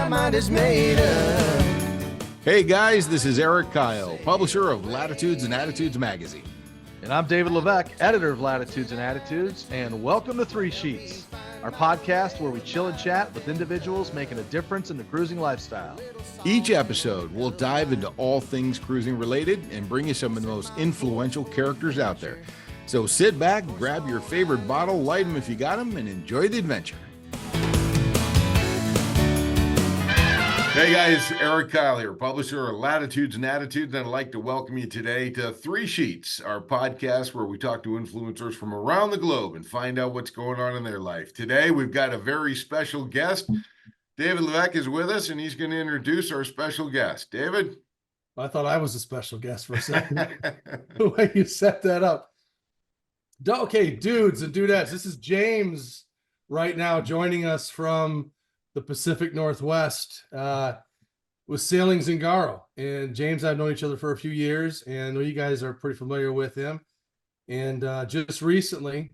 my mind is made up. Hey guys, this is Eric Kyle, publisher of Latitudes and Attitudes magazine. And I'm David Levesque, editor of Latitudes and Attitudes, and welcome to Three Sheets, our podcast where we chill and chat with individuals making a difference in the cruising lifestyle. Each episode, we'll dive into all things cruising related and bring you some of the most influential characters out there. So sit back, grab your favorite bottle, light them if you got them, and enjoy the adventure. Hey guys, Eric Kyle here, publisher of Latitudes and Attitudes, and I'd like to welcome you today to Three Sheets, our podcast where we talk to influencers from around the globe and find out what's going on in their life. Today, we've got a very special guest. David Levesque is with us, and he's going to introduce our special guest. David? I thought I was a special guest for a second. The way you set that up. Okay, dudes and dudettes, this is James right now joining us from the Pacific Northwest with Sailing Zingaro. And James and I have known each other for a few years, and I know you guys are pretty familiar with him. And just recently,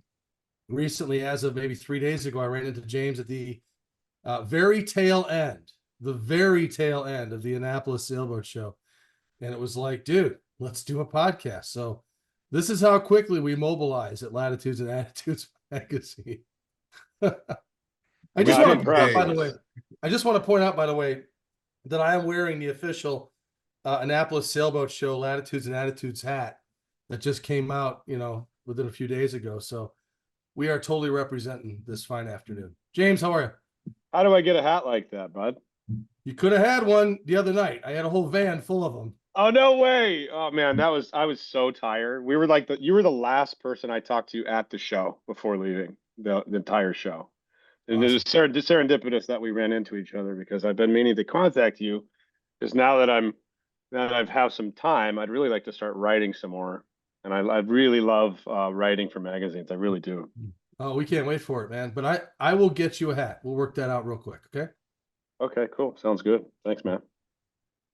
as of maybe 3 days ago, I ran into James at the very tail end of the Annapolis Sailboat Show. And it was like, dude, let's do a podcast. So this is how quickly we mobilize at Latitudes and Attitudes magazine. I just want to point out, by the way, that I am wearing the official Annapolis Sailboat Show Latitudes and Attitudes hat that just came out, within a few days ago. So we are totally representing this fine afternoon. James, how are you? How do I get a hat like that, bud? You could have had one the other night. I had a whole van full of them. Oh, no way. Oh man, I was so tired. We were you were the last person I talked to at the show before leaving the entire show. And it was serendipitous that we ran into each other because I've been meaning to contact you because now that I've have some time, I'd really like to start writing some more. And I really love writing for magazines. I really do. Oh, we can't wait for it, man. But I will get you a hat. We'll work that out real quick. Okay. Okay, cool. Sounds good. Thanks, man.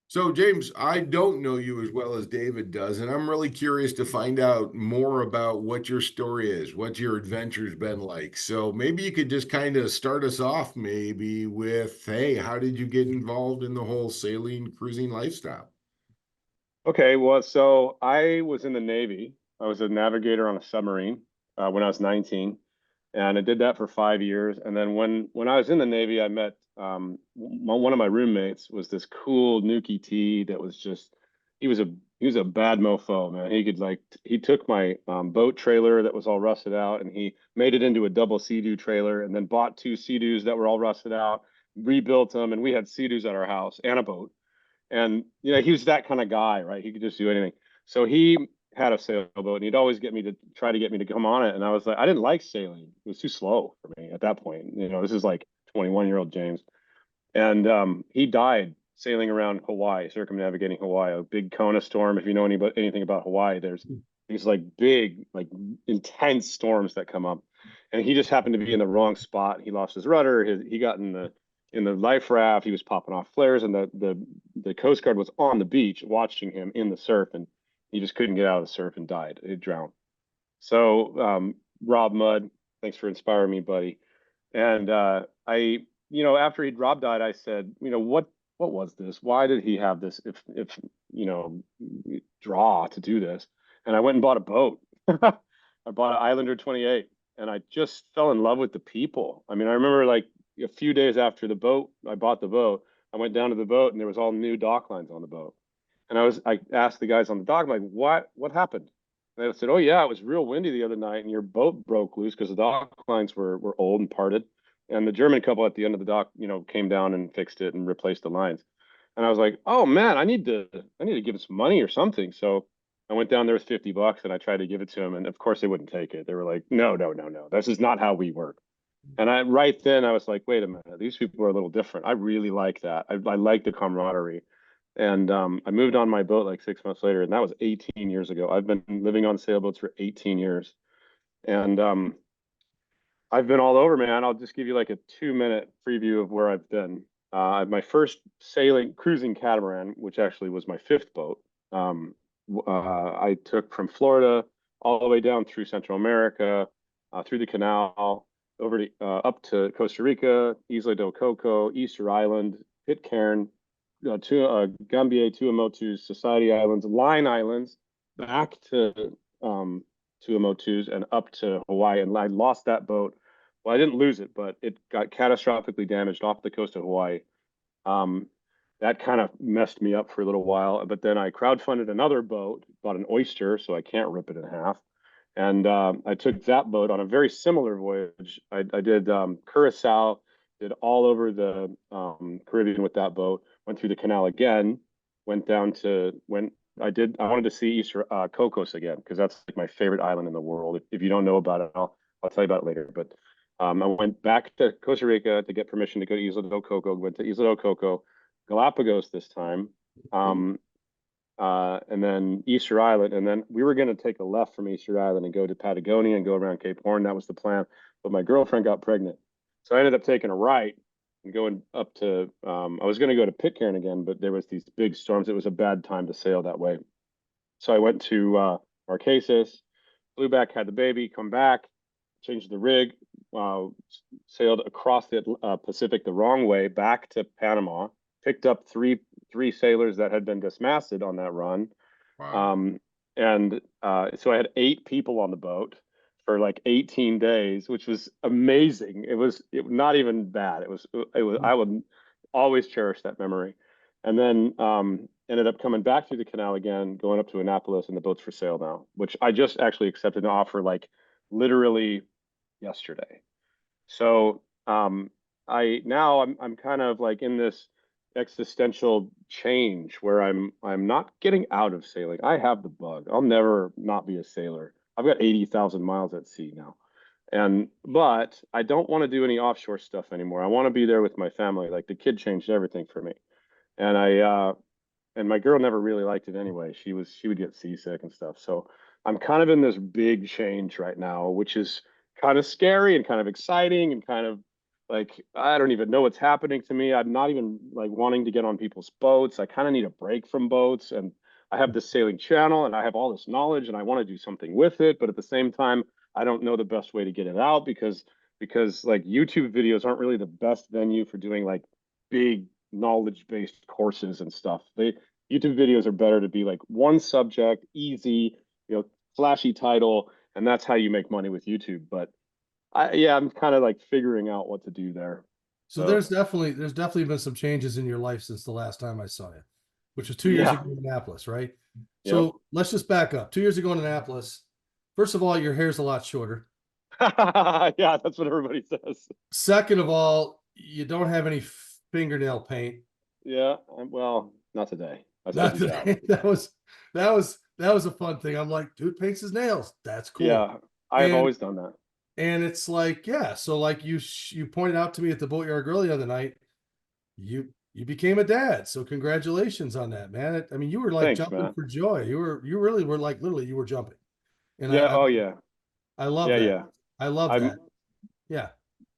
So, James, I don't know you as well as David does, and I'm really curious to find out more about what your story is, what your adventure's been like. So maybe you could just kind of start us off maybe with, hey, how did you get involved in the whole sailing, cruising lifestyle? Okay, well, so I was in the Navy. I was a navigator on a submarine when I was 19, and I did that for 5 years. And then when I was in the Navy, I met one of my roommates was this cool Nuki T that was just he was a bad mofo, man. He took my boat trailer that was all rusted out and he made it into a double Sea-Doo trailer and then bought 2 Sea-Doos that were all rusted out, rebuilt them, and we had Sea-Doos at our house and a boat. And he was that kind of guy, right? He could just do anything. So he had a sailboat and he'd always try to get me to come on it. And I was like, I didn't like sailing. It was too slow for me at that point. This is like 21-year-old James. And he died sailing around Hawaii, circumnavigating Hawaii, a big Kona storm. If you know anything about Hawaii, there's these like big, like intense storms that come up. And he just happened to be in the wrong spot. He lost his rudder. He got in the life raft. He was popping off flares, and the Coast Guard was on the beach watching him in the surf, and he just couldn't get out of the surf and died. He drowned. So Rob Mudd, thanks for inspiring me, buddy. And after Rob died, I said, what was this? Why did he have this if draw to do this? And I went and bought a boat. I bought an Islander 28, and I just fell in love with the people. I mean, I remember like a few days after I bought the boat, I went down to the boat and there was all new dock lines on the boat. And I asked the guys on the dock, I'm like, what happened? And they said, oh yeah, it was real windy the other night and your boat broke loose because the dock lines were old and parted. And the German couple at the end of the dock, came down and fixed it and replaced the lines. And I was like, oh man, I need to give him some money or something. So I went down there with $50 and I tried to give it to him. And of course they wouldn't take it. They were like, no. This is not how we work. And right then I was like, wait a minute, these people are a little different. I really like that. I like the camaraderie. And I moved on my boat like 6 months later, and that was 18 years ago. I've been living on sailboats for 18 years. And I've been all over, man. I'll just give you like a 2-minute preview of where I've been. My first cruising catamaran, which actually was my 5th boat, I took from Florida all the way down through Central America, through the canal, over to up to Costa Rica, Isla del Coco, Easter Island, Pitcairn, Gambier, Tuamotus, Society Islands, Line Islands, back to Tuamotus and up to Hawaii. And I lost that boat. Well, I didn't lose it, but it got catastrophically damaged off the coast of Hawaii. That kind of messed me up for a little while. But then I crowdfunded another boat, bought an Oyster, so I can't rip it in half. And I took that boat on a very similar voyage. I did Curacao, did all over the Caribbean with that boat. Went through the canal again. Went down to I wanted to see Easter Cocos again because that's like my favorite island in the world. If you don't know about it, I'll tell you about it later. But I went back to Costa Rica to get permission to go to Isla del Coco. Went to Isla del Coco, Galapagos this time. And then Easter Island, and then we were going to take a left from Easter Island and go to Patagonia and go around Cape Horn. That was the plan, but my girlfriend got pregnant, so I ended up taking a right and going up to. I was going to go to Pitcairn again, but there was these big storms. It was a bad time to sail that way, so I went to Marquesas, flew back, had the baby, come back, changed the rig, sailed across the Pacific the wrong way back to Panama. Picked up three sailors that had been dismasted on that run. Wow. So I had 8 people on the boat for like 18 days, which was amazing. It was not even bad. It was I would always cherish that memory. And then ended up coming back through the canal again, going up to Annapolis, and the boat's for sale now, which I just actually accepted an offer like literally yesterday. So I'm kind of like in this existential change where I'm not getting out of sailing. I have the bug. I'll never not be a sailor. I've got 80,000 miles at sea now. But I don't want to do any offshore stuff anymore. I want to be there with my family. Like the kid changed everything for me. And and my girl never really liked it anyway. She would get seasick and stuff. So I'm kind of in this big change right now, which is kind of scary and kind of exciting and kind of like, I don't even know what's happening to me. I'm not even like wanting to get on people's boats. I kind of need a break from boats. And I have this sailing channel and I have all this knowledge and I want to do something with it. But at the same time, I don't know the best way to get it out because like YouTube videos aren't really the best venue for doing like big knowledge-based courses and stuff. YouTube videos are better to be like one subject, easy, flashy title, and that's how you make money with YouTube. But I'm kind of like figuring out what to do there. So there's definitely been some changes in your life since the last time I saw you, which was 2 years ago in Annapolis, right? So let's just back up. 2 years ago in Annapolis, first of all, your hair's a lot shorter. Yeah, that's what everybody says. Second of all, you don't have any fingernail paint. Yeah, well, not today. Not today. That was a fun thing. I'm like, dude paints his nails. That's cool. Yeah, I've always done that. And it's like, so like you pointed out to me at the Boatyard Grill the other night, you became a dad. So congratulations on that, man. I mean, you were like jumping for joy. You really were like, literally you were jumping. And I love that. Yeah. I love that. Yeah.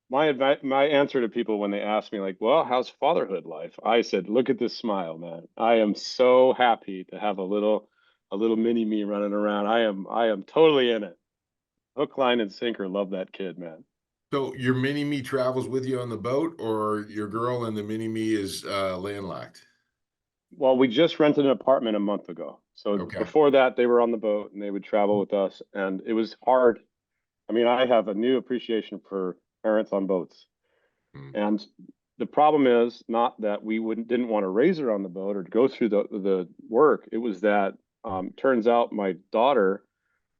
My answer to people when they ask me like, well, how's fatherhood life? I said, look at this smile, man. I am so happy to have a little mini me running around. I am totally in it. Hook, line, and sinker. Love that kid, man. So your mini me travels with you on the boat, or your girl and the mini me is landlocked? Well, we just rented an apartment a month ago. So before that, they were on the boat and they would travel with us. And it was hard. I mean, I have a new appreciation for parents on boats. And the problem is not that we didn't want to raise her on the boat or to go through the work. It was that turns out my daughter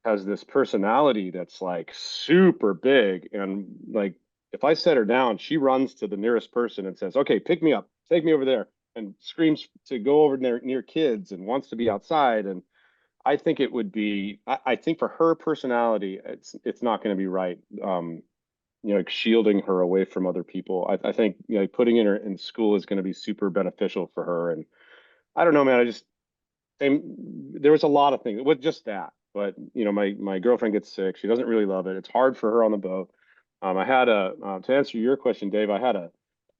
has this personality that's like super big, and like if I set her down, she runs to the nearest person and says, okay, pick me up, take me over there, and screams to go over near kids and wants to be outside. And I think it would be, I think for her personality, it's not going to be right. Shielding her away from other people. I think putting her in school is going to be super beneficial for her. And I don't know, man. There was a lot of things with just that. But my girlfriend gets sick. She doesn't really love it. It's hard for her on the boat. I had to answer your question, Dave. I had a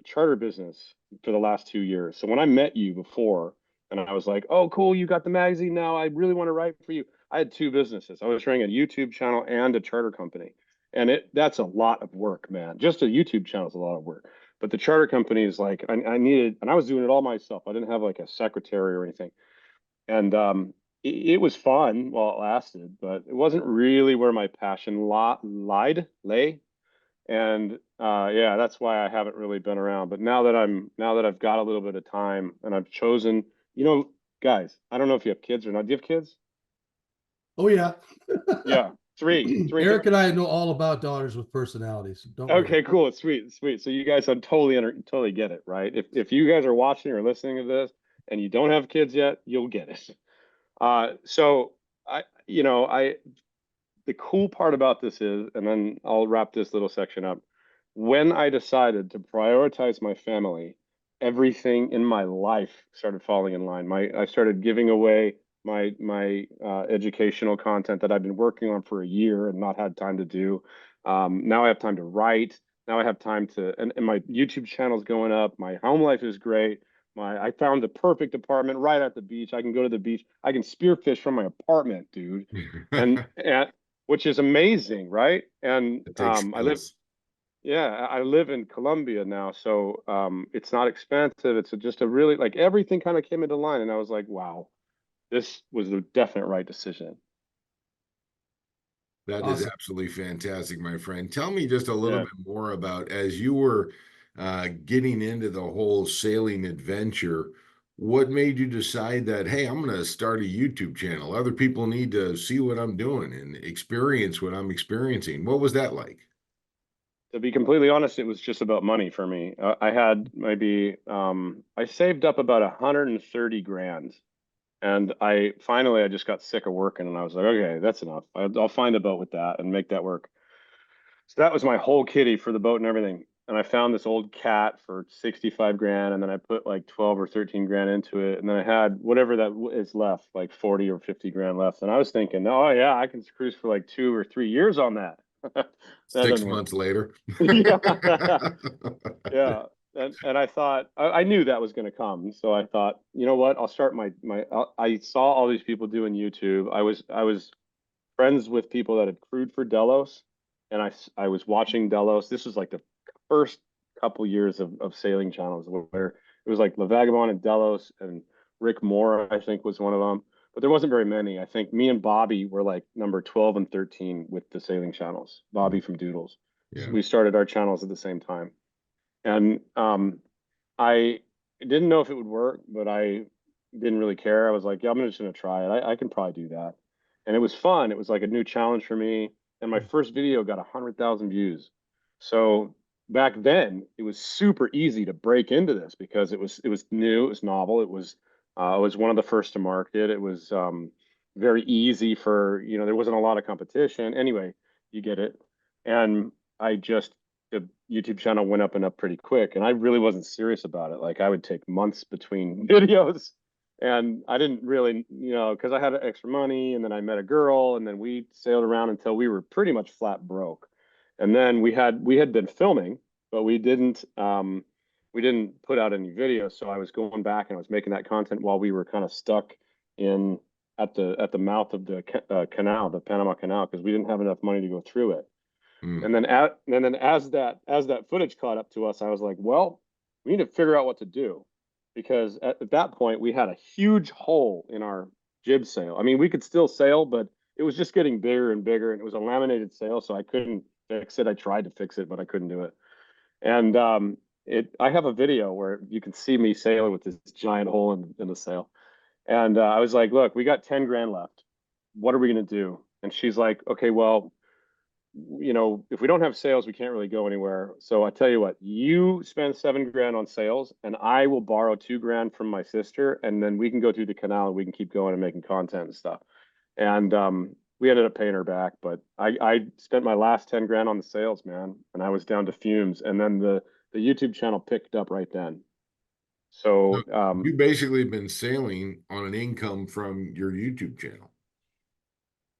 charter business for the last 2 years. So when I met you before, and I was like, "Oh, cool, you got the magazine now. I really want to write for you." I had 2 businesses. I was running a YouTube channel and a charter company, and that's a lot of work, man. Just a YouTube channel is a lot of work. But the charter company is like, I needed, and I was doing it all myself. I didn't have like a secretary or anything. And it was fun while it lasted, but it wasn't really where my passion lay. And yeah, that's why I haven't really been around. But now that I've got a little bit of time and I've chosen, guys, I don't know if you have kids or not. Do you have kids? Oh yeah. Yeah, three. Eric and I know all about daughters with personalities. Don't worry. Okay, cool. Sweet, sweet. So you guys totally get it, right? If you guys are watching or listening to this and you don't have kids yet, you'll get it. So I the cool part about this is, and then I'll wrap this little section up. When I decided to prioritize my family, everything in my life started falling in line. I started giving away my educational content that I've been working on for a year and not had time to do. Now I have time to write. Now I have time to, and my YouTube channel's going up. My home life is great. I found the perfect apartment right at the beach. I can go to the beach. I can spearfish from my apartment, dude. And which is amazing, right? And It takes I live, skills. yeah, I live in Colombia now, so it's not expensive. It's just a really like everything kind of came into line, and I was like, wow, this was the definite right decision. That is Awesome. absolutely fantastic, my friend. Tell me just a little Yeah. bit more about as you were getting into the whole sailing adventure, what made you decide that, hey, I'm going to start a YouTube channel? Other people need to see what I'm doing and experience what I'm experiencing. What was that like? To be completely honest, it was just about money for me. I had maybe I saved up about 130 grand. And I just got sick of working and I was like, okay, that's enough. I'll find a boat with that and make that work. So that was my whole kitty for the boat and everything. And I found this old cat for 65 grand. And then I put like 12 or 13 grand into it. And then I had whatever that is left, like 40 or 50 grand left. And I was thinking, oh, yeah, I can cruise for like 2 or 3 years on that. That Six doesn't work. months later. Yeah. Yeah. And I thought I knew that was going to come. So I thought, you know what? I'll start I saw all these people doing YouTube. I was friends with people that had crewed for Delos, and I was watching Delos. This was like the first couple years of sailing channels where it was like La Vagabond and Delos and Rick Moore, I think, was one of them. But there wasn't very many. I think me and Bobby were like number 12 and 13 with the sailing channels. Bobby from Doodles. So Yeah. we started our channels at the same time. And I didn't know if it would work, but I didn't really care. I was like, yeah, I'm just gonna try it. I can probably do that. And it was fun. It was like a new challenge for me. And my first video got 100,000 views. So back then, it was super easy to break into this because it was new, it was novel, it was one of the first to market. It was very easy for, there wasn't a lot of competition. Anyway, you get it. And I just the YouTube channel went up and up pretty quick, and I really wasn't serious about it. Like I would take months between videos, and I didn't really, because I had extra money, and then I met a girl, and then we sailed around until we were pretty much flat broke. And then we had been filming, but we didn't put out any videos. So I was going back and I was making that content while we were kind of stuck in at the mouth of the canal, the Panama Canal, because we didn't have enough money to go through it. Mm. And then as that footage caught up to us, I was like, well, we need to figure out what to do because at that point we had a huge hole in our jib sail. I mean, we could still sail, but it was just getting bigger and bigger, and it was a laminated sail, so I couldn't fix it. I tried to fix it, but I couldn't do it. And I have a video where you can see me sailing with this giant hole in the sail. And I was like, look, we got 10 grand left. What are we going to do? And she's like, okay, well, if we don't have sales, we can't really go anywhere. So I tell you what, you spend 7 grand on sales, and I will borrow 2 grand from my sister, and then we can go through the canal and we can keep going and making content and stuff. And we ended up paying her back, but I spent my last 10 grand on the sales, man, and I was down to fumes. And then the YouTube channel picked up right then. So So you basically been sailing on an income from your YouTube channel.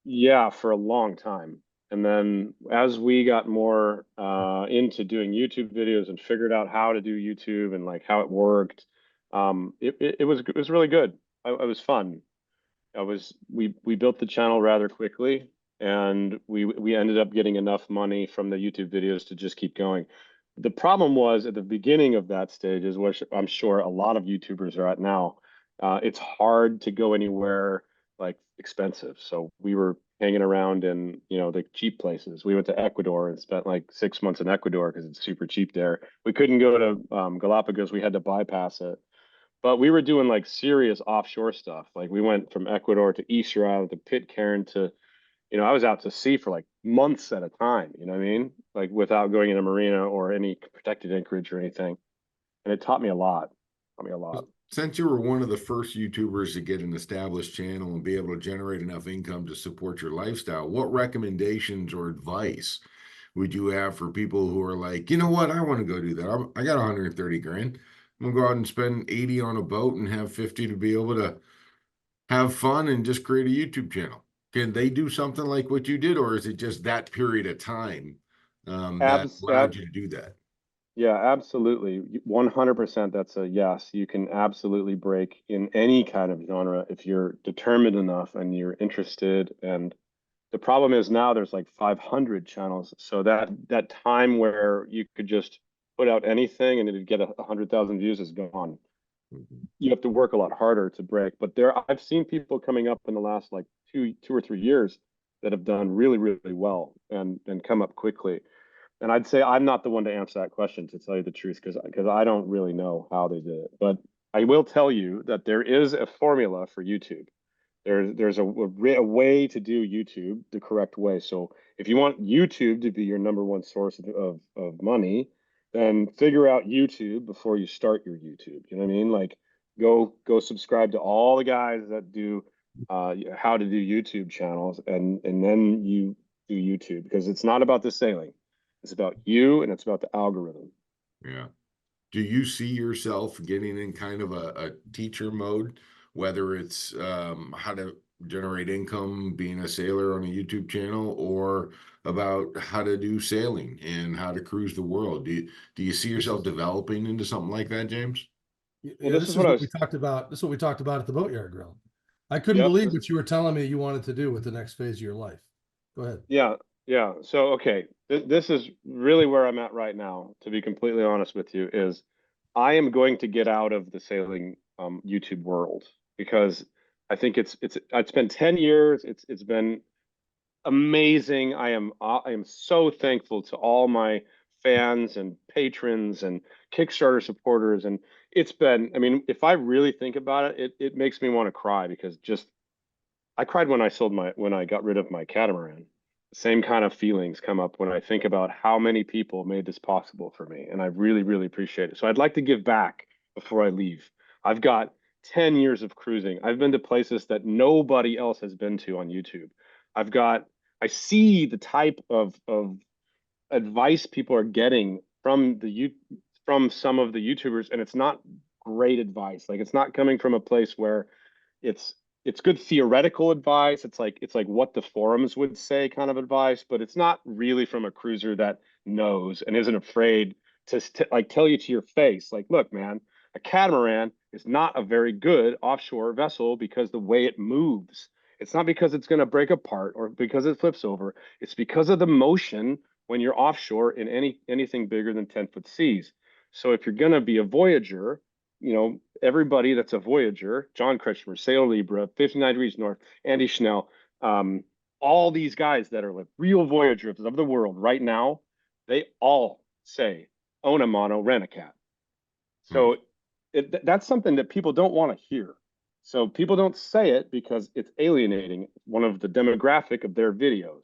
yeah, for a long time. And then as we got more into doing YouTube videos and figured out how to do YouTube and like how it worked, it was really good. It was fun. We built the channel rather quickly, and we ended up getting enough money from the YouTube videos to just keep going. the problem was at the beginning of that stage is which I'm sure a lot of YouTubers are at now. It's hard to go anywhere like expensive. So we were hanging around in, the cheap places. We went to Ecuador and spent like 6 months in Ecuador because it's super cheap there. We couldn't go to Galapagos. We had to bypass it. But we were doing like serious offshore stuff. Like we went from Ecuador to Easter Island to Pitcairn to, I was out to sea for like months at a time, you know what I mean? Like without going in a marina or any protected anchorage or anything. And it taught me a lot. Taught me a lot. Since you were one of the first YouTubers to get an established channel and be able to generate enough income to support your lifestyle, what recommendations or advice would you have for people who are like, you know what, I want to go do that. I got 130 grand. I'm gonna go out and spend 80 on a boat and have 50 to be able to have fun and just create a YouTube channel. Can they do something like what you did, or is it just that period of time that Abs, allowed you to do that? Yeah, absolutely. 100% that's a yes. You can absolutely break in any kind of genre if you're determined enough and you're interested. And the problem is now there's like 500 channels. So that time where you could just put out anything and it'd get 100,000 views is gone. You have to work a lot harder to break. But I've seen people coming up in the last like two or 3 years that have done really, really well and come up quickly. And I'd say I'm not the one to answer that question, to tell you the truth, because I don't really know how they did it. But I will tell you that there is a formula for YouTube. There's a way to do YouTube the correct way. So if you want YouTube to be your number one source of money, then figure out YouTube before you start your YouTube. You know what I mean? Like go subscribe to all the guys that do how to do YouTube channels, and then you do YouTube, because it's not about the sailing. It's about you, and it's about the algorithm. Yeah. Do you see yourself getting in kind of a teacher mode, whether it's how to generate income being a sailor on a YouTube channel, or about how to do sailing and how to cruise the world? Do you see yourself developing into something like that, James? Well, This is what we talked about. This is what we talked about at the Boatyard Grill. I couldn't Yep. believe what you were telling me you wanted to do with the next phase of your life. Go ahead. Yeah. So, okay, this is really where I'm at right now, to be completely honest with you, is I am going to get out of the sailing YouTube world, because I think it's been 10 years. It's been amazing. I am so thankful to all my fans and patrons and Kickstarter supporters. And it's been, I mean, if I really think about it, it makes me want to cry, because I cried when I got rid of my catamaran. Same kind of feelings come up when I think about how many people made this possible for me. And I really, really appreciate it. So I'd like to give back before I leave. I've got 10 years of cruising. I've been to places that nobody else has been to on YouTube. I see the type of advice people are getting from some of the YouTubers, and it's not great advice. Like, it's not coming from a place where it's good theoretical advice. It's like what the forums would say kind of advice, but it's not really from a cruiser that knows and isn't afraid to like tell you to your face, like, look, man, a catamaran is not a very good offshore vessel because the way it moves. It's not because it's going to break apart or because it flips over. It's because of the motion when you're offshore in anything bigger than 10-foot seas. So if you're going to be a voyager, everybody that's a voyager, John Kretschmer, Sail Libra, 59 Degrees North, Andy Schnell, all these guys that are like real voyagers of the world right now, they all say, own a mono, rent a cat. So that's something that people don't want to hear. So people don't say it because it's alienating one of the demographic of their videos.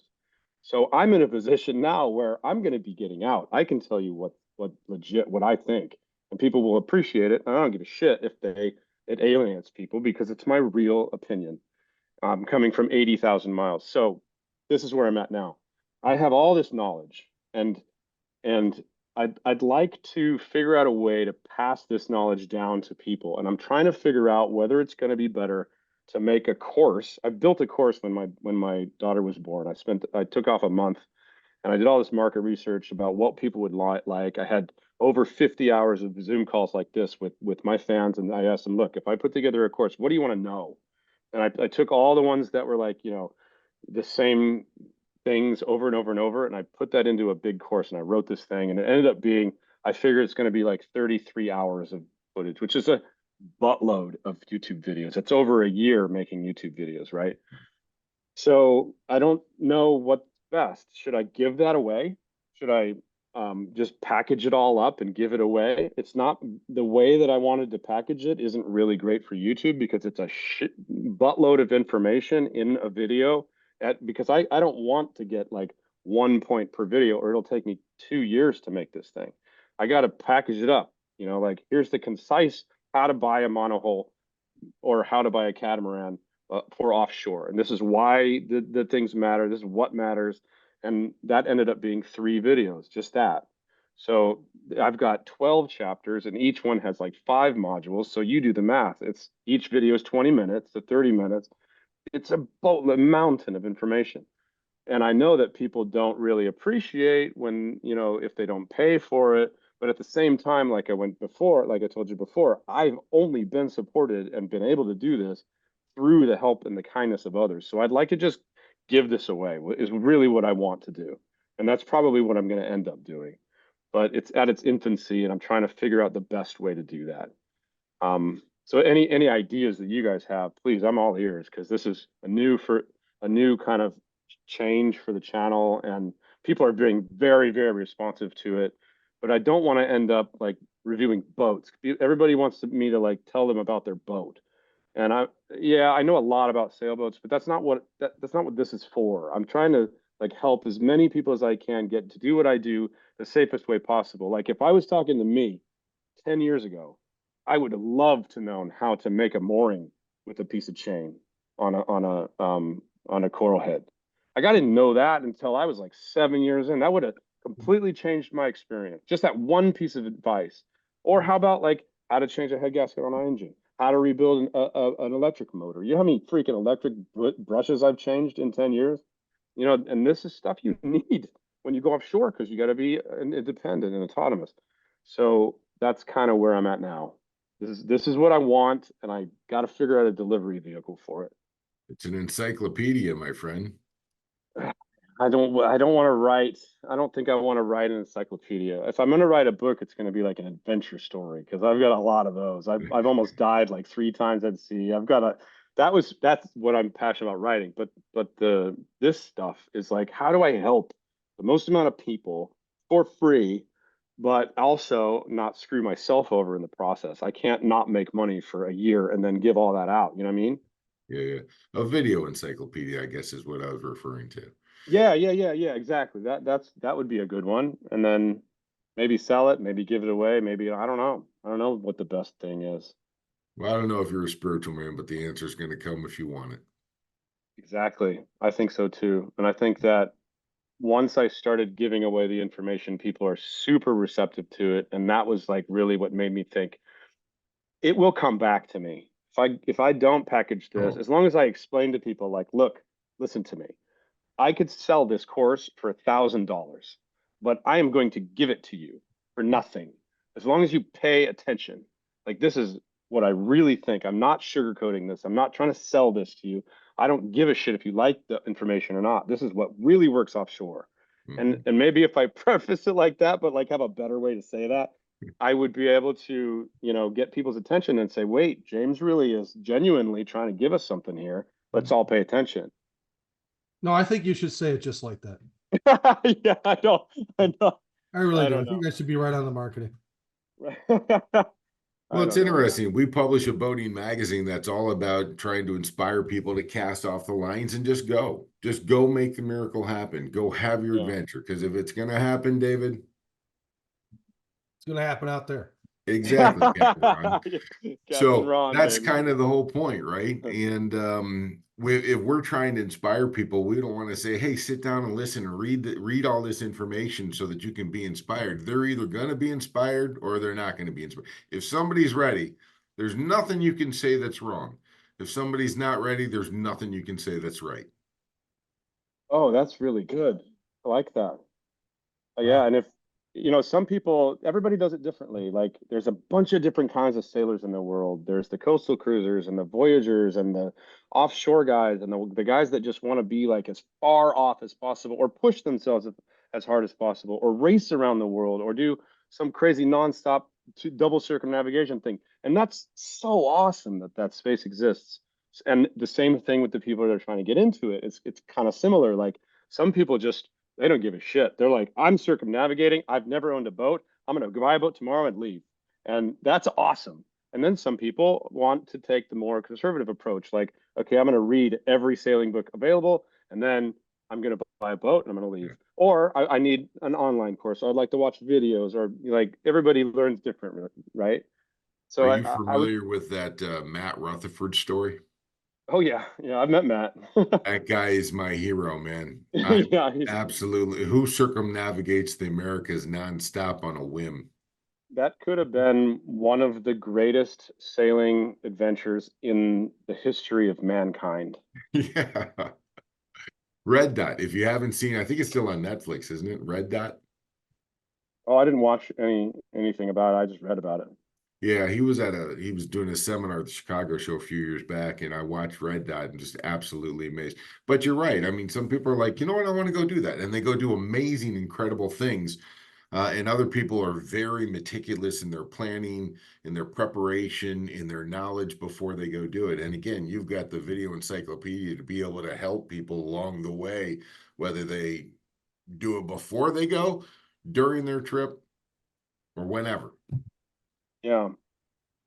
So I'm in a position now where I'm going to be getting out. I can tell you what I think, and people will appreciate it. I don't give a shit if it alienates people, because it's my real opinion. Coming from 80,000 miles. So this is where I'm at now. I have all this knowledge, and I'd like to figure out a way to pass this knowledge down to people. And I'm trying to figure out whether it's going to be better to make a course. I built a course when my daughter was born. I took off a month and I did all this market research about what people would like. I had over 50 hours of Zoom calls like this with my fans, and I asked them, look, if I put together a course, what do you want to know? And I took all the ones that were like, the same things over and over and over, and I put that into a big course, and I wrote this thing, and it ended up being I figure it's going to be like 33 hours of footage, which is a buttload of YouTube videos. It's over a year making YouTube videos, right? So I don't know what's best. Should I give that away? Should I just package it all up and give it away? It's not the way that I wanted to package it isn't really great for YouTube because it's a buttload of information in a video because I don't want to get like 1 point per video or it'll take me 2 years to make this thing. I got to package it up, like here's the concise how to buy a monohull or how to buy a catamaran for offshore. And this is why the things matter. This is what matters. And that ended up being 3 videos, just that. So I've got 12 chapters and each one has like 5 modules. So you do the math. It's each video is 20 minutes to 30 minutes. It's a mountain of information. And I know that people don't really appreciate when, if they don't pay for it. But at the same time, like I told you before, I've only been supported and been able to do this through the help and the kindness of others. So I'd like to just give this away is really what I want to do. And that's probably what I'm going to end up doing. But it's at its infancy and I'm trying to figure out the best way to do that. So any ideas that you guys have, please, I'm all ears because this is a new kind of change for the channel and people are being very, very responsive to it. But I don't want to end up like reviewing boats. Everybody wants me to like tell them about their boat. And I know a lot about sailboats, but that's not what this is for. I'm trying to like help as many people as I can get to do what I do the safest way possible. Like if I was talking to me 10 years ago, I would have loved to known how to make a mooring with a piece of chain on a coral head. Like I didn't know that until I was like 7 years in. That would have completely changed my experience. Just that one piece of advice. Or how about like how to change a head gasket on an engine? How to rebuild an electric motor. You know how many freaking electric brushes I've changed in 10 years? And this is stuff you need when you go offshore because you got to be independent and autonomous. So that's kind of where I'm at now. This is what I want, and I got to figure out a delivery vehicle for it. It's an encyclopedia, my friend. I don't want to write. I don't think I want to write an encyclopedia. If I'm going to write a book, it's going to be like an adventure story because I've got a lot of those. I've almost died like 3 times at sea. That's what I'm passionate about writing. But this stuff is like, how do I help the most amount of people for free, but also not screw myself over in the process? I can't not make money for a year and then give all that out. You know what I mean? Yeah. A video encyclopedia, I guess, is what I was referring to. Yeah, exactly. That would be a good one. And then maybe sell it, maybe give it away, maybe I don't know. I don't know what the best thing is. Well, I don't know if you're a spiritual man, but the answer is going to come if you want it. Exactly. I think so too. And I think that once I started giving away the information, people are super receptive to it. And that was like really what made me think it will come back to me. If I don't package this, as long as I explain to people like, look, listen to me. I could sell this course for $1,000, but I am going to give it to you for nothing. As long as you pay attention. Like this is what I really think. I'm not sugarcoating this. I'm not trying to sell this to you. I don't give a shit if you like the information or not. This is what really works offshore. And maybe if I preface it like that, but like have a better way to say that, I would be able to, get people's attention and say, wait, James really is genuinely trying to give us something here. Let's all pay attention. No, I think you should say it just like that. Yeah, I know. I really do. I think that should be right on the marketing. Well, it's interesting. We publish a boating magazine that's all about trying to inspire people to cast off the lines and just go. Just go make the miracle happen. Go have your adventure. Because if it's going to happen, David, it's going to happen out there. Exactly. So Ron, that's baby. kind of the whole point, right? And if we're trying to inspire people, we don't want to say, hey, sit down and listen and read all this information so that you can be inspired. They're either going to be inspired or they're not going to be inspired. If somebody's ready, there's nothing you can say that's wrong. If somebody's not ready, there's nothing you can say that's right. Oh, that's really good. I like that. Yeah, and if some people, everybody does it differently. Like there's a bunch of different kinds of sailors in the world. There's the coastal cruisers and the voyagers and the offshore guys and the guys that just want to be like as far off as possible or push themselves as hard as possible or race around the world or do some crazy nonstop double circumnavigation thing. And that's so awesome that that space exists. And the same thing with the people that are trying to get into it. It's kind of similar. Like some people just, they don't give a shit. They're like, I'm circumnavigating. I've never owned a boat. I'm going to buy a boat tomorrow and leave. And that's awesome. And then some people want to take the more conservative approach. Like, okay, I'm going to read every sailing book available, and then I'm going to buy a boat and I'm going to leave. Or I need an online course. Or I'd like to watch videos, or like everybody learns different, right? So Are you I would, familiar with that Matt Rutherford story? oh yeah, yeah, I've met Matt. That guy is my hero, man. Yeah, Absolutely. Who circumnavigates the Americas nonstop on a whim? that could have been one of the greatest sailing adventures in the history of mankind. Yeah. Red Dot. If you haven't seen, I think it's still on Netflix, isn't it? Red Dot. Oh, I didn't watch anything about it. I just read about it. Yeah, he was doing a seminar at the Chicago show a few years back, and I watched Red Dot and just absolutely amazed. But you're right. I mean, some people are like, you know what, I want to go do that. And they go do amazing, incredible things. And other people are very meticulous in their planning, in their preparation, in their knowledge before they go do it. And again, you've got the video encyclopedia to be able to help people along the way, whether they do it before they go, during their trip, or whenever. Yeah.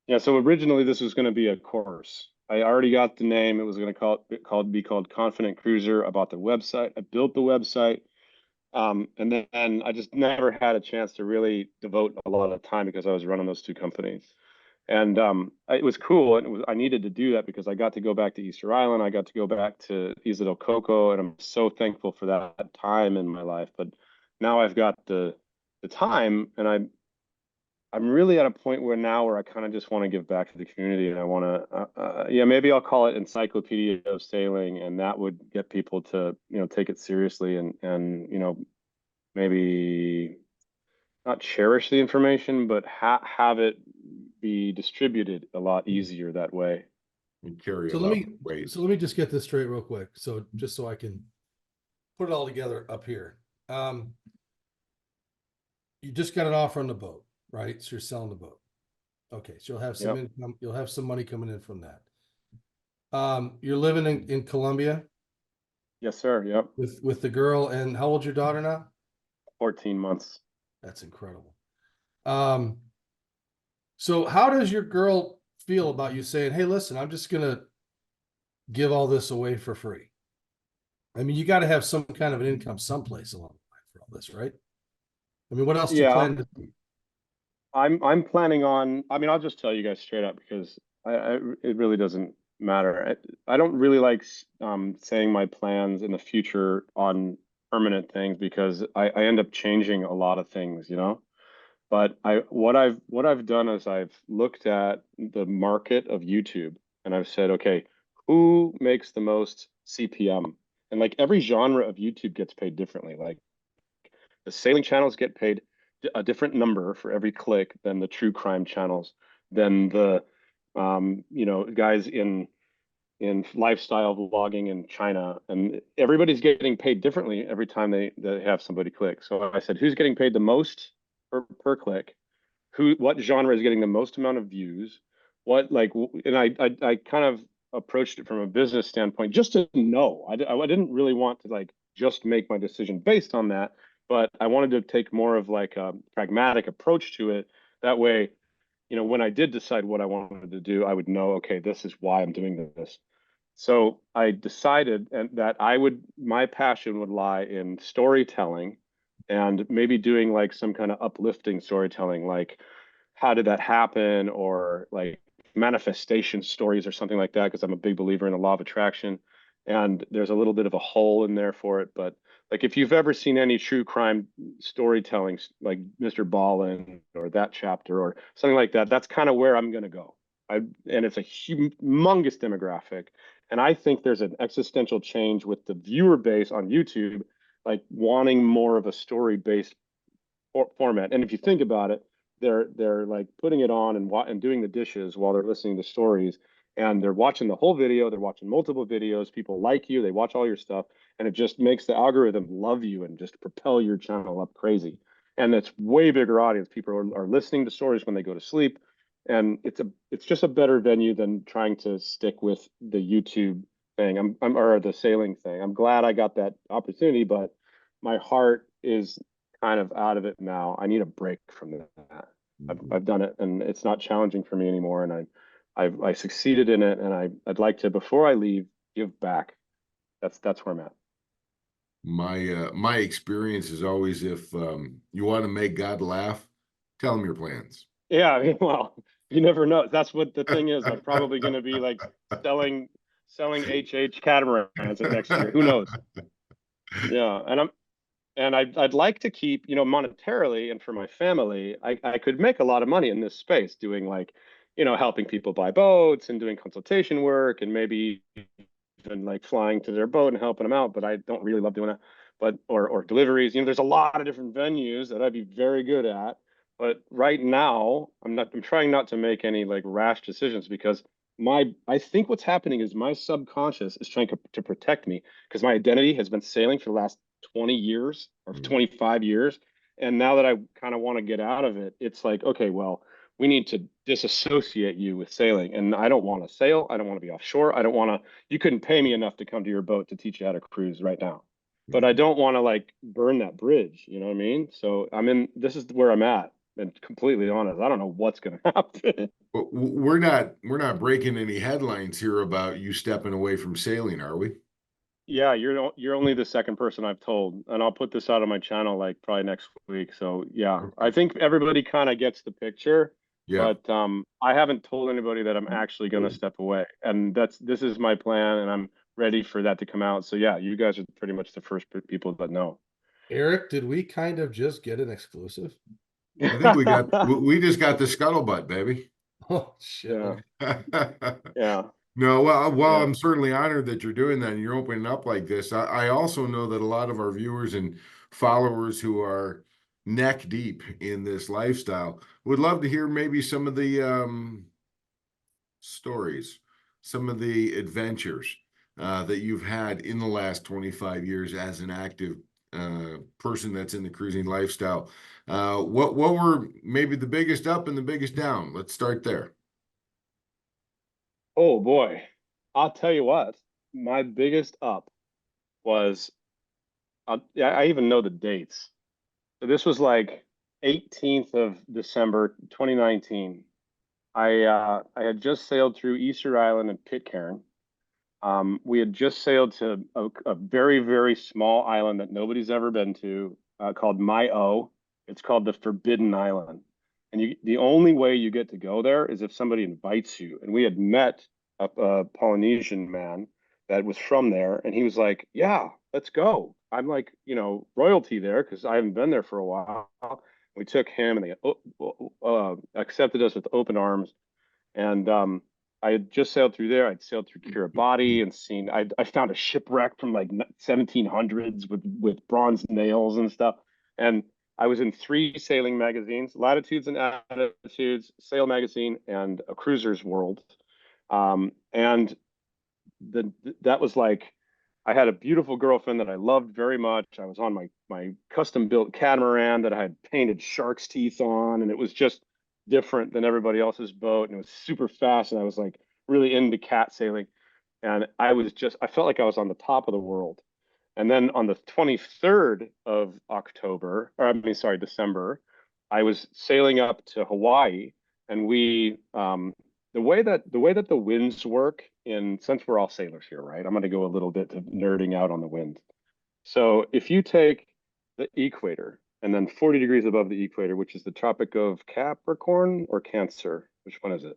Yeah, so originally this was going to be a course. I already got the name. It was going to be called Confident Cruiser. I bought the website. I built the website. And then I just never had a chance to really devote a lot of time because I was running those two companies. And it was cool, and I needed to do that because I got to go back to Easter Island. I got to go back to Isla del Coco, and I'm so thankful for that time in my life. But now I've got the time, and I'm really at a point where now where I kind of just want to give back to the community, and I want to, yeah, maybe I'll call it Encyclopedia of Sailing, and that would get people to, take it seriously, and maybe not cherish the information, but have it be distributed a lot easier that way. And carry So a let lot me of weight. so let me just get this straight real quick. So just so I can put it all together up here. You just got an offer on the boat, right? So you're selling the boat. Okay, so you'll have some Yep. income, you'll have some money coming in from that. You're living in Colombia Yes, sir. Yep. with the girl, and how old's your daughter now? 14 months. That's incredible. So how does your girl feel about you saying, "Hey, listen, I'm just gonna give all this away for free"? I mean, you got to have some kind of an income someplace along the way for all this, right? I mean, what else do you Yeah. plan to do? I'm planning on, I mean, I'll just tell you guys straight up because it really doesn't matter. I don't really like saying my plans in the future on permanent things because I end up changing a lot of things, But what I've done is I've looked at the market of YouTube, and I've said, okay, who makes the most CPM? And like every genre of YouTube gets paid differently. Like the sailing channels get paid a different number for every click than the true crime channels, than the guys in lifestyle vlogging in China, and everybody's getting paid differently every time they have somebody click. So I said, who's getting paid the most per click? What genre is getting the most amount of views? And I kind of approached it from a business standpoint just to know. I didn't really want to like just make my decision based on that, but I wanted to take more of like a pragmatic approach to it. That way, when I did decide what I wanted to do, I would know, okay, this is why I'm doing this. So I decided that my passion would lie in storytelling, and maybe doing like some kind of uplifting storytelling, like how did that happen, or like manifestation stories or something like that, because I'm a big believer in the law of attraction. And there's a little bit of a hole in there for it. But like if you've ever seen any true crime storytelling, like Mr. Ballin or that chapter or something like that, that's kind of where I'm going to go. And it's a humongous demographic. And I think there's an existential change with the viewer base on YouTube, like wanting more of a story-based format. And if you think about it, they're like putting it on and doing the dishes while they're listening to stories, and they're watching the whole video. They're watching multiple videos. People like you. They watch all your stuff, and it just makes the algorithm love you and just propel your channel up crazy. and it's way bigger audience. People are listening to stories when they go to sleep, and it's just a better venue than trying to stick with the YouTube thing. Or the sailing thing. I'm glad I got that opportunity, but my heart is kind of out of it now. I need a break from that. I've done it, and it's not challenging for me anymore. And I succeeded in it, and I'd like to, before I leave, give back. That's where I'm at. My experience is always, if you want to make God laugh, tell him your plans. Yeah, I mean, well, you never know. That's what the thing is. I'm probably going to be like selling HH catamarans next year. Who knows? Yeah, and I'd like to keep, monetarily, and for my family, I could make a lot of money in this space doing, like, helping people buy boats and doing consultation work, and maybe even like flying to their boat and helping them out. But I don't really love doing that. But or deliveries, there's a lot of different venues that I'd be very good at. But right now, I'm trying not to make any like rash decisions, because I think what's happening is my subconscious is trying to protect me, because my identity has been sailing for the last 20 years or 25 years. And now that I kind of want to get out of it, it's like, okay, well, we need to disassociate you with sailing. And I don't want to sail. I don't want to be offshore. I don't want to, you couldn't pay me enough to come to your boat to teach you how to cruise right now. But I don't want to like burn that bridge. You know what I mean? So this is where I'm at, and completely honest, I don't know what's going to happen. But we're not breaking any headlines here about you stepping away from sailing, are we? Yeah, you're only the second person I've told, and I'll put this out on my channel like probably next week. So yeah, I think everybody kind of gets the picture, Yeah. but I haven't told anybody that I'm actually going to step away, and this is my plan, and I'm ready for that to come out. So yeah, you guys are pretty much the first people that know. Eric, did we kind of just get an exclusive? I think we just got the scuttlebutt, baby. Oh shit. Yeah. Yeah. No, well, Yeah. I'm certainly honored that you're doing that and you're opening up like this. I also know that a lot of our viewers and followers who are neck deep in this lifestyle would love to hear maybe some of the stories, some of the adventures that you've had in the last 25 years as an active person that's in the cruising lifestyle. What were maybe the biggest up and the biggest down? Let's start there. Oh boy, I'll tell you what. My biggest up was, yeah, I even know the dates. So this was like 18th of December 2019. I had just sailed through Easter Island and Pitcairn. We had just sailed to a very, very small island that nobody's ever been to, called Maio. It's called the Forbidden Island. And the only way you get to go there is if somebody invites you. And we had met a Polynesian man that was from there, and he was like, "Yeah, let's go." I'm like, royalty there, because I haven't been there for a while. We took him, and they accepted us with open arms. And I had just sailed through there. I'd sailed through Kiribati and seen. I found a shipwreck from like 1700s with bronze nails and stuff. And I was in 3 sailing magazines: Latitudes and Attitudes, Sail Magazine, and A Cruiser's World. And that was like, I had a beautiful girlfriend that I loved very much. I was on my custom built catamaran that I had painted shark's teeth on, and it was just different than everybody else's boat, and it was super fast, and I was like really into cat sailing, and I felt like I was on the top of the world. And then on the 23rd of October, or I mean, sorry, December, I was sailing up to Hawaii, and the way that the winds work, since we're all sailors here, right? I'm going to go a little bit to nerding out on the wind. So if you take the equator and then 40 degrees above the equator, which is the Tropic of Capricorn or Cancer, which one is it?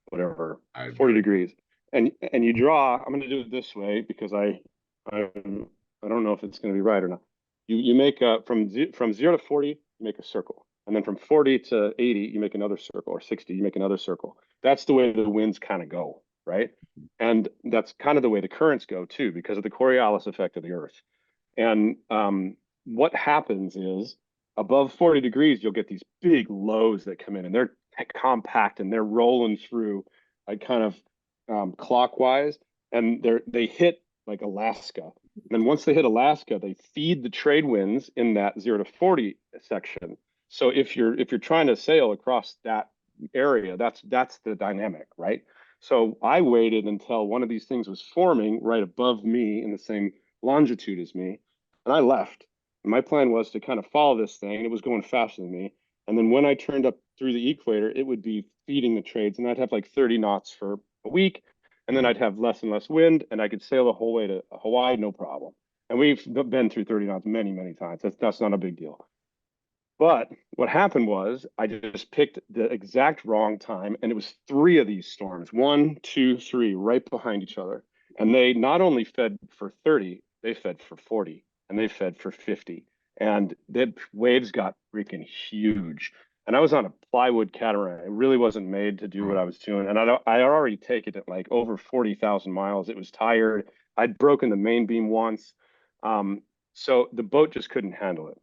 Whatever, 40 degrees. And you draw, I'm going to do it this way because I don't know if it's going to be right or not. You make from 0 to 40, you make a circle. And then from 40 to 80, you make another circle, or 60, you make another circle. That's the way the winds kind of go, right? And that's kind of the way the currents go too, because of the Coriolis effect of the Earth. And what happens is, above 40 degrees, you'll get these big lows that come in, and they're compact, and they're rolling through like kind of clockwise, and they hit like Alaska. then once they hit Alaska, they feed the trade winds in that 0 to 40 section. So if you're trying to sail across that area, that's the dynamic, right? So I waited until one of these things was forming right above me in the same longitude as me, and I left. And my plan was to kind of follow this thing. It was going faster than me. And then when I turned up through the equator, it would be feeding the trades, and I'd have like 30 knots for a week, and then I'd have less and less wind, and I could sail the whole way to Hawaii, no problem. And we've been through 30 knots many, many times. That's not a big deal. But what happened was I just picked the exact wrong time, and it was three of these storms, 1, 2, 3, right behind each other. And they not only fed for 30, they fed for 40, and they fed for 50. And the waves got freaking huge. And I was on a plywood catamaran. It really wasn't made to do what I was doing. And I already taken it like over 40,000 miles. It was tired. I'd broken the main beam once. So the boat just couldn't handle it.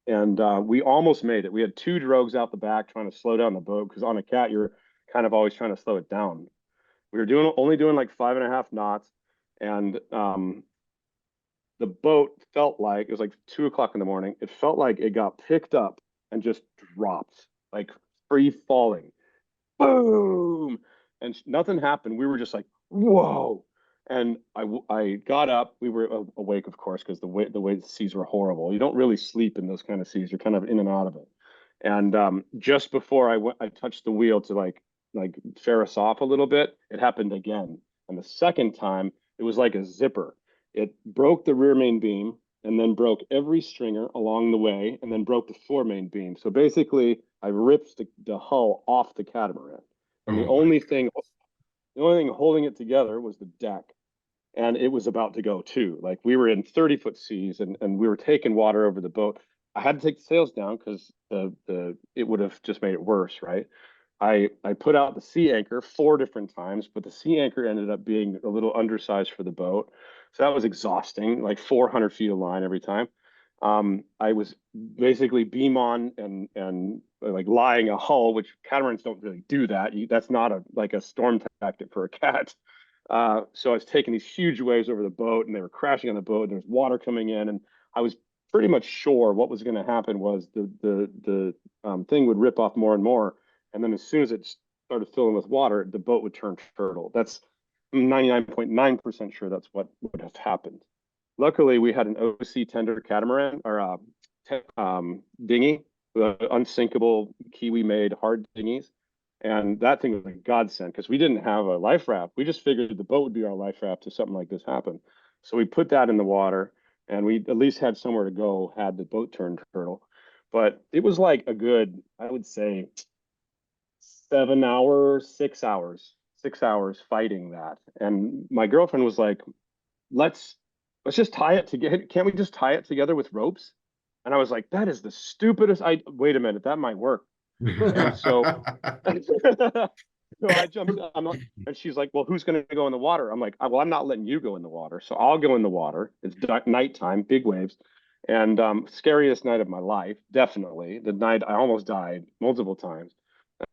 And we almost made it. We had two drogues out the back trying to slow down the boat, because on a cat, you're kind of always trying to slow it down. We were only doing like 5.5 knots. And the boat felt like, it was like 2 o'clock in the morning. It felt like it got picked up and just dropped, like free falling. Boom! And nothing happened. We were just like, whoa. And I got up. We were awake, of course, because the way the seas were horrible. You don't really sleep in those kind of seas. You're kind of in and out of it. And just before I touched the wheel to like fare us off a little bit, it happened again. And the second time, it was like a zipper. It broke the rear main beam, and then broke every stringer along the way, and then broke the fore main beam. So basically, I ripped the hull off the catamaran. And the only thing holding it together was the deck. And it was about to go too. Like, we were in 30-foot seas, and we were taking water over the boat. I had to take the sails down because it would have just made it worse, right? I put out the sea anchor 4 different times, but the sea anchor ended up being a little undersized for the boat. So that was exhausting, like 400 feet of line every time. I was basically beam on and like lying a hull, which catamarans don't really do that. That's not like a storm tactic for a cat. So I was taking these huge waves over the boat, and they were crashing on the boat, and there was water coming in, and I was pretty much sure what was going to happen was the thing would rip off more and more, and then as soon as it started filling with water, the boat would turn turtle. That's 99.9% sure that's what would have happened. Luckily, we had an OC tender catamaran, or dinghy, unsinkable Kiwi-made hard dinghies. And that thing was a godsend, because we didn't have a life raft. We just figured the boat would be our life raft if something like this happened. So we put that in the water, and we at least had somewhere to go had the boat turned turtle. But it was like a good, I would say, 7 hours, 6 hours, 6 hours fighting that. And my girlfriend was like, let's just tie it together. Can't we just tie it together with ropes? And I was like, that is the stupidest. Wait a minute, that might work. And so, so I jumped. And she's like, "Well, who's going to go in the water?" I'm like, "Well, I'm not letting you go in the water, so I'll go in the water." It's nighttime, big waves, and scariest night of my life, definitely. The night I almost died multiple times,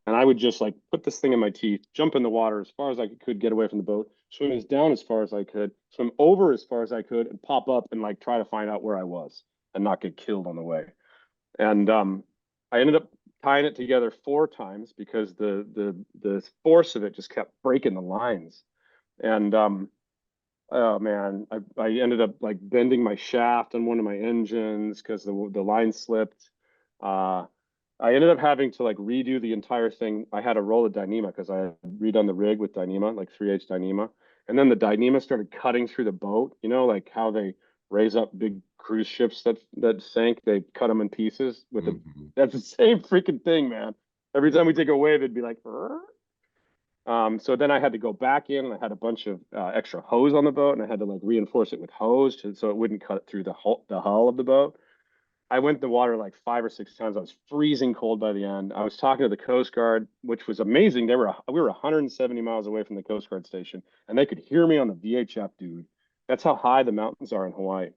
and I would just like put this thing in my teeth, jump in the water as far as I could, get away from the boat, swim as down as far as I could, swim over as far as I could, and pop up and like try to find out where I was and not get killed on the way. And I ended up tying it together 4 times, because the force of it just kept breaking the lines. And oh man, I ended up like bending my shaft on one of my engines because the line slipped. I ended up having to like redo the entire thing. I had a roll of Dyneema because I had redone the rig with Dyneema, like 3/8 Dyneema. And then the Dyneema started cutting through the boat, like how they raise up big cruise ships that sank. They cut them in pieces with that's the same freaking thing, man. Every time we take a wave, it'd be like, so then I had to go back in, and I had a bunch of extra hose on the boat, and I had to like reinforce it with hose so it wouldn't cut through the hull of the boat. I went in the water like 5 or 6 times. I was freezing cold by the end. I was talking to the Coast Guard, which was amazing. We were 170 miles away from the Coast Guard station, and they could hear me on the VHF, dude. That's how high the mountains are in Hawaii.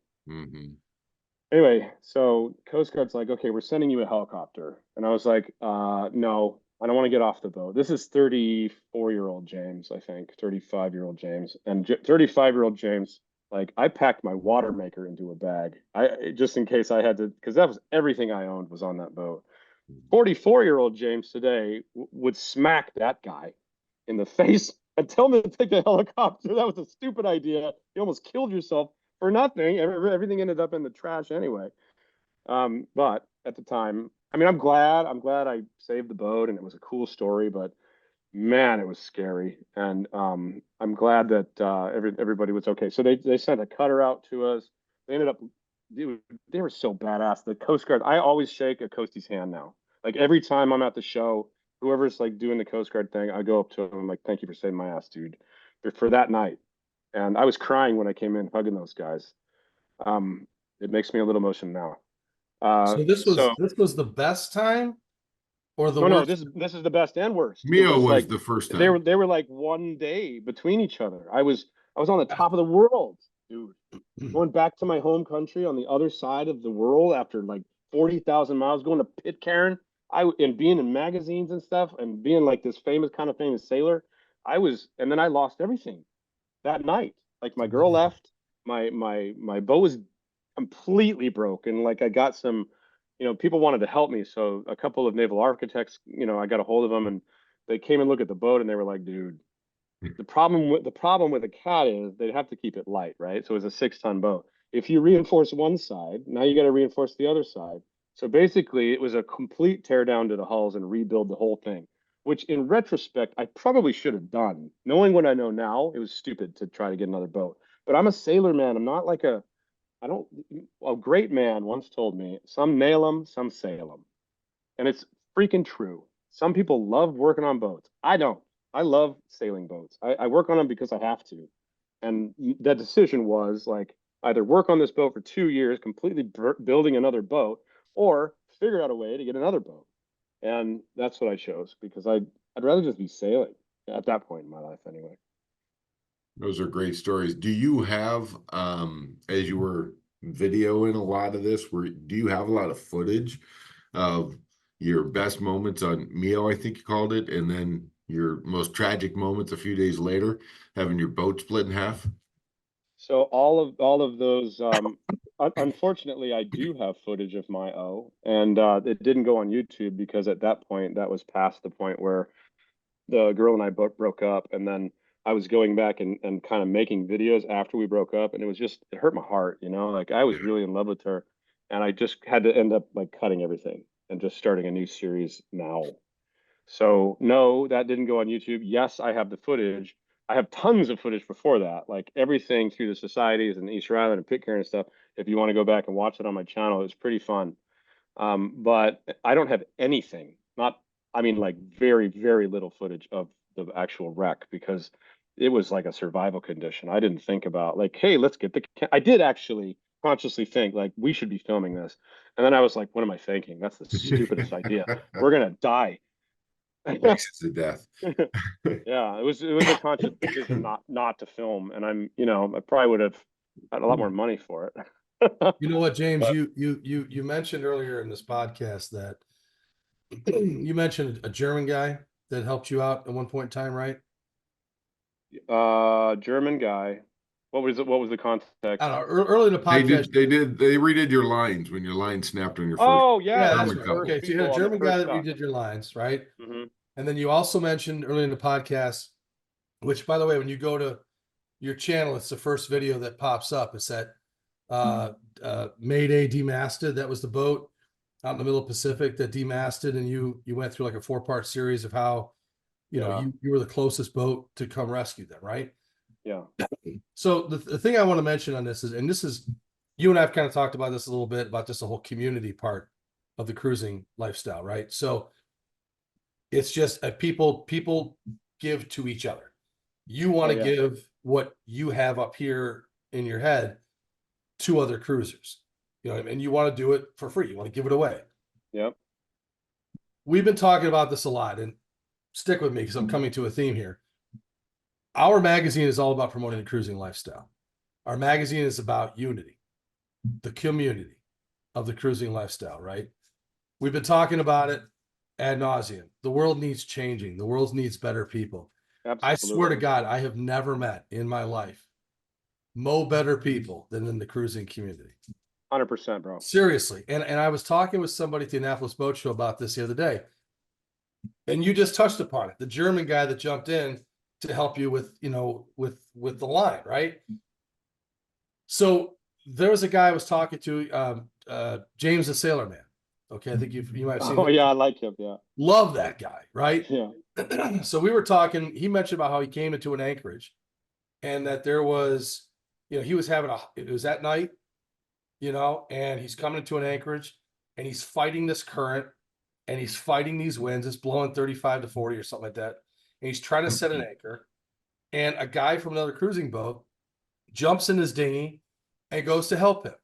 Anyway, so Coast Guard's like, okay, we're sending you a helicopter. And I was like, no, I don't want to get off the boat. This is 34-year-old James, I think, 35-year-old James. And 35-year-old James Like I packed my water maker into a bag. Just in case I had to, because that was everything I owned was on that boat. 44-year-old James today would smack that guy in the face and tell him to take the helicopter. That was a stupid idea. You almost killed yourself for nothing. Everything ended up in the trash anyway. But at the time, I mean, I'm glad I saved the boat and it was a cool story, but man, it was scary. And I'm glad that everybody was okay. So they sent a cutter out to us. They ended up, dude, they were so badass. The Coast Guard, I always shake a Coastie's hand now. Like every time I'm at the show, whoever's like doing the Coast Guard thing, I go up to them, I'm like, thank you for saving my ass, dude. For that night. And I was crying when I came in hugging those guys. It makes me a little emotional now. So this was the best time or the No, worst? this is the best and worst. It Mio was like the first they time. were like one day between each other. I was on the top of the world, dude. Going back to my home country on the other side of the world after like 40,000 miles, going to Pitcairn. And being in magazines and stuff, and being like this famous sailor. And then I lost everything that night. Like my girl left, my boat was completely broken. Like I got some, people wanted to help me, so a couple of naval architects, I got a hold of them, and they came and looked at the boat, and they were like, dude, the problem with a cat is they'd have to keep it light, right? So it's a 6-ton boat. If you reinforce one side, now you got to reinforce the other side. So basically, it was a complete tear down to the hulls and rebuild the whole thing, which in retrospect, I probably should have done. Knowing what I know now, it was stupid to try to get another boat. But I'm a sailor, man. I'm not like I don't, a great man once told me, some nail them, some sail them. And it's freaking true. Some people love working on boats. I don't. I love sailing boats. I work on them because I have to. And that decision was like either work on this boat for 2 years, completely building another boat, or figure out a way to get another boat. And that's what I chose because I'd rather just be sailing at that point in my life anyway. Those are great stories. Do you have, as you were videoing a lot of this, do you have a lot of footage of your best moments on Mio, I think you called it, and then your most tragic moments a few days later, having your boat split in half? So all of those, unfortunately, I do have footage of my O, and it didn't go on YouTube because at that point, that was past the point where the girl and I broke up, and then I was going back and kind of making videos after we broke up, and it hurt my heart, like I was Yeah. really in love with her, and I just had to end up like cutting everything and just starting a new series now. So no, that didn't go on YouTube. Yes, I have the footage. I have tons of footage before that, like everything through the societies and Easter Island and Pitcairn and stuff. If you want to go back and watch it on my channel, it's pretty fun. But I don't have anything, I mean, like very, very little footage of the actual wreck because it was like a survival condition. I didn't think about like, hey, let's get I did actually consciously think like we should be filming this. And then I was like, what am I thinking? That's the stupidest idea. We're gonna die. Races to death. Yeah, it was a conscious decision not to film. And I probably would have had a lot more money for it. You know what, James, But you mentioned earlier in this podcast that you mentioned a German guy that helped you out at one point in time, right? German guy. What was the context? I don't know. Early in the podcast. They redid your lines when your line snapped on your first. Oh yeah, Yeah, that's that's the right. couple. first Okay, so you had a people on the German guy first that dock. redid your lines, right? Hmm. And then you also mentioned early in the podcast, which by the way, when you go to your channel, it's the first video that pops up. It's that Mayday demasted. That was the boat out in the middle of the Pacific that demasted, and you went through like a 4-part series of how Yeah. you were the closest boat to come rescue them, right? Yeah. So the thing I want to mention on this is you and I've kind of talked about this a little bit about just the whole community part of the cruising lifestyle, right? So it's just people give to each other. You want to yeah. give what you have up here in your head to other cruisers, and you want to do it for free. You want to give it away. Yep. We've been talking about this a lot, and stick with me because I'm coming to a theme here. Our magazine is all about promoting the cruising lifestyle. Our magazine is about unity, the community of the cruising lifestyle, right? We've been talking about it ad nauseum. The world needs changing. The world needs better people. Absolutely. I swear to God, I have never met in my life better people than in the cruising community. 100%, bro. Seriously. And I was talking with somebody at the Annapolis Boat Show about this the other day. And you just touched upon it. The German guy that jumped in to help you with, with the line, right? So there was a guy I was talking to, James the Sailor Man. Okay, I think you might have seen. Oh, yeah, I like him. Yeah. Love that guy, right? Yeah. So we were talking, he mentioned about how he came into an anchorage and that there was, he was it was at night, and he's coming into an anchorage and he's fighting this current and he's fighting these winds. It's blowing 35 to 40 or something like that. And he's trying to set an anchor. And a guy from another cruising boat jumps in his dinghy and goes to help him.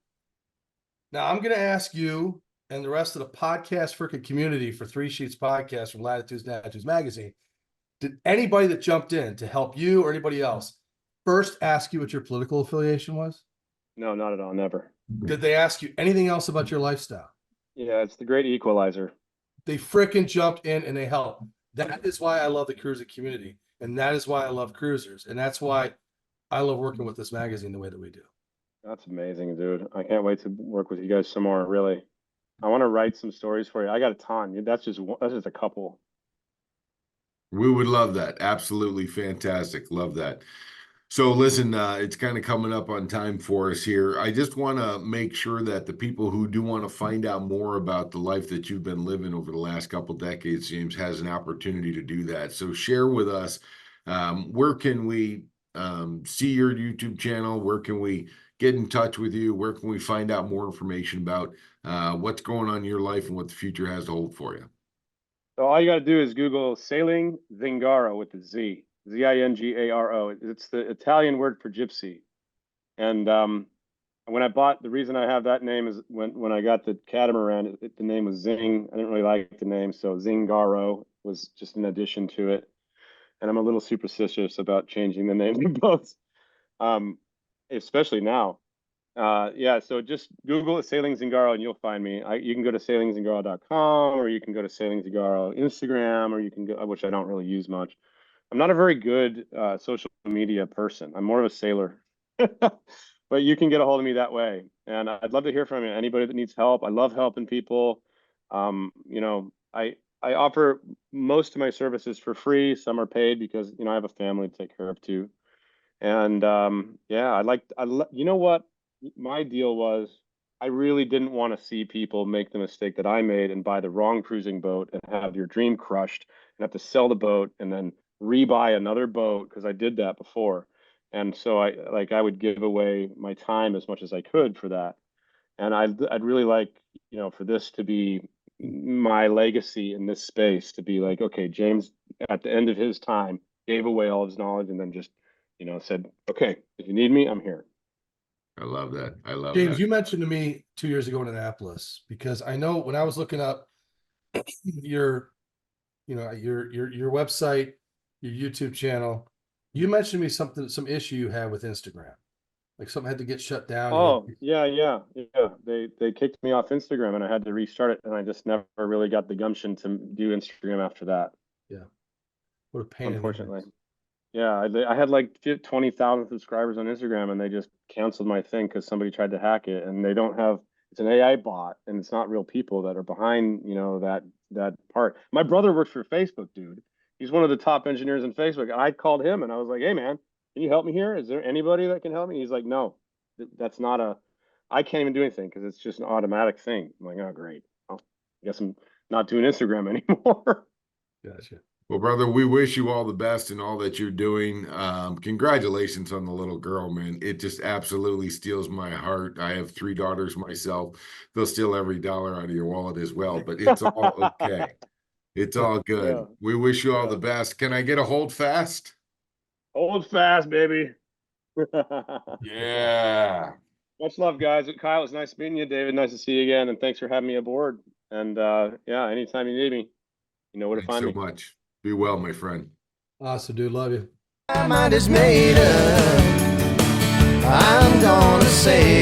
Now, I'm going to ask you and the rest of the podcast freaking community for Three Sheets Podcast from Latitudes and Attitudes Magazine, did anybody that jumped in to help you or anybody else first ask you what your political affiliation was? No, not at all. Never. Did they ask you anything else about your lifestyle? Yeah, it's the great equalizer. They freaking jumped in and they helped. That is why I love the cruising community. And that is why I love cruisers. And that's why I love working with this magazine the way that we do. That's amazing, dude. I can't wait to work with you guys some more, really. I want to write some stories for you. I got a ton. That's just a couple. We would love that. Absolutely fantastic. Love that. So listen, it's kind of coming up on time for us here. I just want to make sure that the people who do want to find out more about the life that you've been living over the last couple decades, James, has an opportunity to do that. So share with us, where can we see your YouTube channel? Where can we get in touch with you? Where can we find out more information about what's going on in your life and what the future has to hold for you? So all you got to do is Google Sailing Zingaro with the Z. Zingaro. It's the Italian word for gypsy. And when I bought, the reason I have that name is when I got the catamaran, the name was Zing. I didn't really like the name, so Zingaro was just an addition to it. And I'm a little superstitious about changing the name of boats, especially now. Yeah, so just Google it, Sailing Zingaro, and you'll find me. You can go to sailingzingaro.com, or you can go to Sailing Zingaro Instagram, or you can go, which I don't really use much. I'm not a very good social media person. I'm more of a sailor, but you can get a hold of me that way. And I'd love to hear from you. Anybody that needs help. I love helping people. I offer most of my services for free. Some are paid because, I have a family to take care of too. And yeah, you know what my deal was? I really didn't want to see people make the mistake that I made and buy the wrong cruising boat and have your dream crushed and have to sell the boat and then rebuy another boat, because I did that before. And so I would give away my time as much as I could for that. And I'd really like, for this to be my legacy in this space, to be like, okay, James at the end of his time gave away all his knowledge and then just, said, okay, if you need me, I'm here. I love that. I love James, that. you mentioned to me 2 years ago in Annapolis, because I know when I was looking up your website, your YouTube channel, you mentioned to me some issue you had with Instagram, like something had to get shut down. Oh, yeah. They kicked me off Instagram and I had to restart it, and I just never really got the gumption to do Instagram after that. Yeah. What a pain. Unfortunately. Yeah, I had like 20,000 subscribers on Instagram, and they just canceled my thing because somebody tried to hack it, and they don't have, it's an AI bot, and it's not real people that are behind, that part. My brother works for Facebook, dude. He's one of the top engineers in Facebook. I called him and I was like, hey man, can you help me here? Is there anybody that can help me? He's like, no, that's not I can't even do anything because it's just an automatic thing. I'm like, oh, great. Well, I guess I'm not doing Instagram anymore. Gotcha. Well, brother, we wish you all the best in all that you're doing. Congratulations on the little girl, man. It just absolutely steals my heart. I have 3 daughters myself. They'll steal every dollar out of your wallet as well, but it's all okay. It's all good. Yeah. We wish you all the best. Can I get a hold fast? Hold fast, baby. Yeah. Much love, guys. Kyle, it was nice meeting you. David, nice to see you again. And thanks for having me aboard. And yeah, anytime you need me, you know where to find me. Thanks so much. Be well, my friend. Awesome, dude. Love you. My mind is made up. I'm gonna sail.